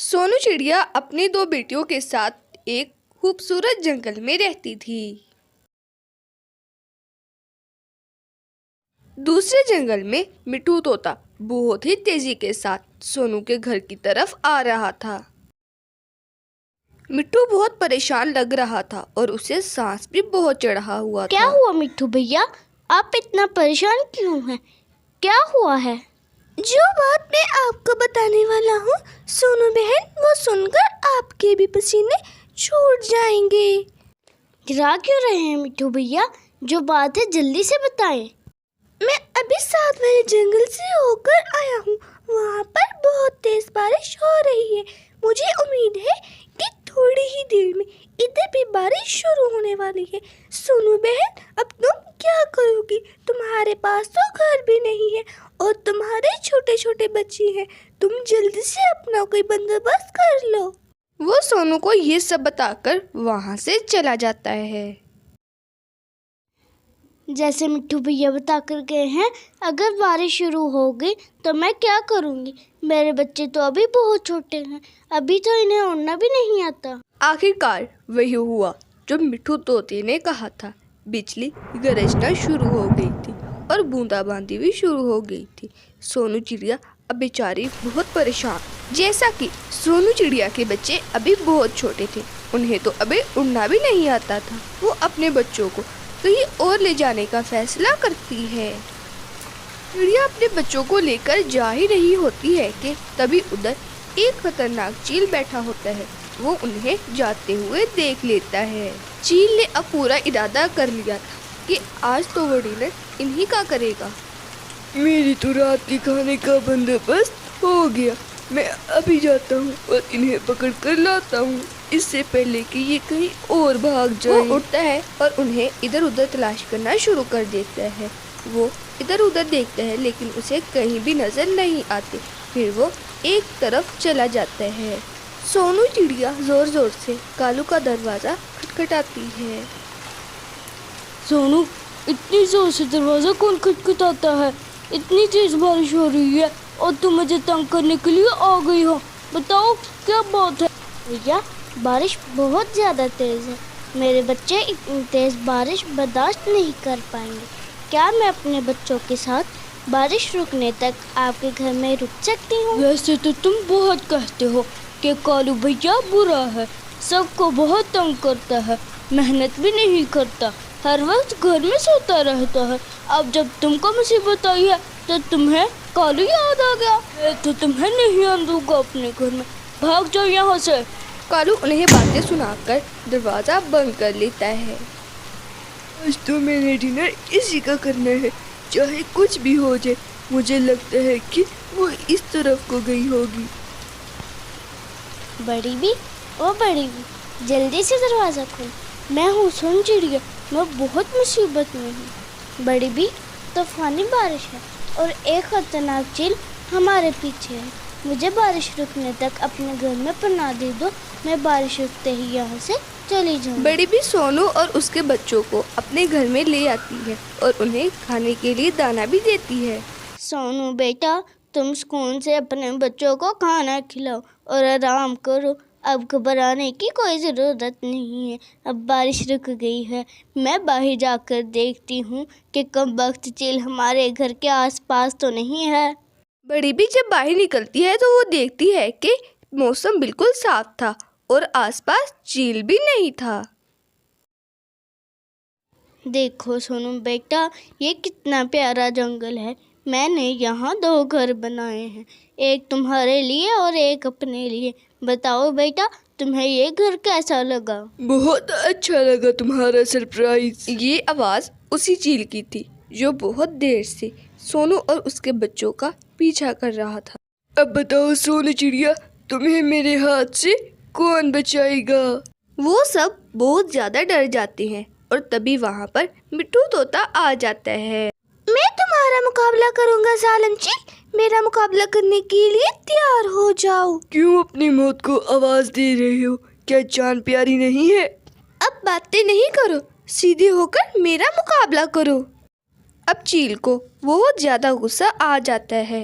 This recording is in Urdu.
سونو چڑیا اپنی دو بیٹیوں کے ساتھ ایک خوبصورت جنگل میں رہتی تھی۔ دوسرے جنگل میں مٹھو طوطا بہت ہی تیزی کے ساتھ سونو کے گھر کی طرف آ رہا تھا۔ مٹھو بہت پریشان لگ رہا تھا اور اسے سانس بھی بہت چڑھا ہوا تھا۔ کیا ہوا مٹھو بھیا، آپ اتنا پریشان کیوں ہیں؟ کیا ہوا ہے؟ جو بات میں آپ کو بتانے والا ہوں سونو بہن، وہ سن کر آپ کے بھی پسینے چھوٹ جائیں گے۔ ڈرا کیوں رہے ہیں مٹھو بھیا؟ جو بات ہے جلدی سے بتائیں۔ میں ابھی 7 والے جنگل سے ہو کر آیا ہوں، وہاں پر بہت تیز بارش ہو رہی ہے۔ مجھے امید ہے کہ تھوڑی ہی دیر میں ادھر بھی بارش شروع ہونے والی ہے۔ سونو بہن، اب تم کیا کرو گی؟ تمہارے پاس تو گھر بھی نہیں ہے اور تمہارے چھوٹے چھوٹے بچے ہیں، تم جلدی سے اپنا کوئی بندوبست کر لو۔ وہ سونو کو یہ سب بتا کر وہاں سے چلا جاتا ہے۔ جیسے مٹھو بھیا بتا کر گئے ہیں، اگر بارش شروع ہو گئی تو میں کیا کروں گی؟ میرے بچے تو ابھی بہت چھوٹے ہیں، ابھی تو انہیں اڑنا بھی نہیں آتا۔ آخر کار وہی ہوا جو مٹھو طوطے نے کہا تھا۔ بجلی گرجنا شروع ہو گئی تھی اور بوندا باندی بھی شروع ہو گئی تھی۔ سونو چڑیا اب بیچاری بہت پریشان، جیسا کہ سونو چڑیا کے بچے ابھی بہت چھوٹے تھے، انہیں تو ابھی اڑنا بھی نہیں آتا تھا۔ وہ اپنے بچوں کو کہیں اور لے جانے کا فیصلہ کرتی ہے۔ چڑیا اپنے بچوں کو لے کر جا ہی رہی ہوتی ہے کہ تبھی ادھر ایک خطرناک چیل بیٹھا ہوتا ہے۔ وہ انہیں جاتے ہوئے دیکھ لیتا ہے۔ چیل نے اب پورا ارادہ کر لیا تھا کہ آج تو وہ ڈنر انہی کا کرے گا۔ میری تو رات کے کھانے کا بندوبست ہو گیا، میں ابھی جاتا ہوں اور انہیں پکڑ کر لاتا ہوں، اس سے پہلے کہ یہ کہیں اور بھاگ جائیں۔ وہ اٹھتا ہے اور انہیں ادھر ادھر تلاش کرنا شروع کر دیتا ہے۔ وہ ادھر ادھر دیکھتا ہے لیکن اسے کہیں بھی نظر نہیں آتے۔ پھر وہ ایک طرف چلا جاتا ہے۔ سونو چڑیا زور زور سے کالو کا دروازہ کھٹکھٹاتی ہے۔ سونو، اتنی زور سے دروازہ کون کھٹکھٹاتا ہے؟ اتنی تیز بارش ہو رہی ہے اور تم مجھے تنگ کرنے کے لیے آ گئی ہو، بتاؤ کیا بات ہے؟ بھیا، بارش بہت زیادہ تیز ہے، میرے بچے اتنی تیز بارش برداشت نہیں کر پائیں گے۔ کیا میں اپنے بچوں کے ساتھ بارش رکنے تک آپ کے گھر میں رک سکتی ہوں؟ ویسے تو تم بہت کہتے ہو کہ کالو بھیا برا ہے، سب کو بہت تنگ کرتا ہے، محنت بھی نہیں کرتا، ہر وقت گھر میں سوتا رہتا ہے۔ اب جب تم کو مصیبت آئی ہے تو تمہیں کالو یاد آ گیا۔ میں تو تمہیں نہیں آنے دوں گا اپنے گھر میں، بھاگ جاؤ یہاں سے۔ کالو انہیں باتیں سنا کر دروازہ بند کر لیتا ہے۔ آج تو میں نے ڈنر اسی کا کرنا ہے، چاہے کچھ بھی ہو جائے۔ مجھے لگتا ہے کہ وہ اس طرف کو گئی ہوگی۔ بڑی بھی، او بڑی بھی، جلدی سے دروازہ کھول، میں ہوں سونو چڑیا، میں بہت مصیبت میں ہوں۔ بڑی بھی، طوفانی بارش ہے اور ایک خطرناک چیل ہمارے پیچھے ہے، مجھے بارش رکنے تک اپنے گھر میں پناہ دے دو، میں بارش رکتے ہی یہاں سے چلی جاؤں۔ بڑی بھی سونو اور اس کے بچوں کو اپنے گھر میں لے آتی ہے اور انہیں کھانے کے لیے دانا بھی دیتی ہے۔ سونو بیٹا، تم سکون سے اپنے بچوں کو کھانا کھلاؤ اور آرام کرو، اب گھبرانے کی کوئی ضرورت نہیں ہے، اب بارش رک گئی ہے، میں باہر جا کر دیکھتی ہوں کہ کم وقت چیل ہمارے گھر کے آس پاس تو نہیں ہے۔ بڑی بھی جب باہر نکلتی ہے تو وہ دیکھتی ہے کہ موسم بالکل صاف تھا اور آس پاس چیل بھی نہیں تھا۔ دیکھو سونو بیٹا، یہ کتنا پیارا جنگل ہے، میں نے یہاں 2 گھر بنائے ہیں، ایک تمہارے لیے اور ایک اپنے لیے، بتاؤ بیٹا تمہیں یہ گھر کیسا لگا؟ بہت اچھا لگا تمہارا سرپرائز۔ یہ آواز اسی چیل کی تھی جو بہت دیر سے سونو اور اس کے بچوں کا پیچھا کر رہا تھا۔ اب بتاؤ سونو چڑیا، تمہیں میرے ہاتھ سے کون بچائے گا؟ وہ سب بہت زیادہ ڈر جاتے ہیں اور تبھی وہاں پر مٹھو طوطا آ جاتا ہے۔ میں تمہارا مقابلہ کروں گا ظالم چیل، میرا مقابلہ کرنے کے لیے تیار ہو جاؤ۔ کیوں اپنی موت کو آواز دے رہے ہو؟ کیا جان پیاری نہیں ہے؟ اب باتیں نہیں کرو، سیدھے ہو کر میرا مقابلہ کرو۔ اب چیل کو بہت زیادہ غصہ آ جاتا ہے۔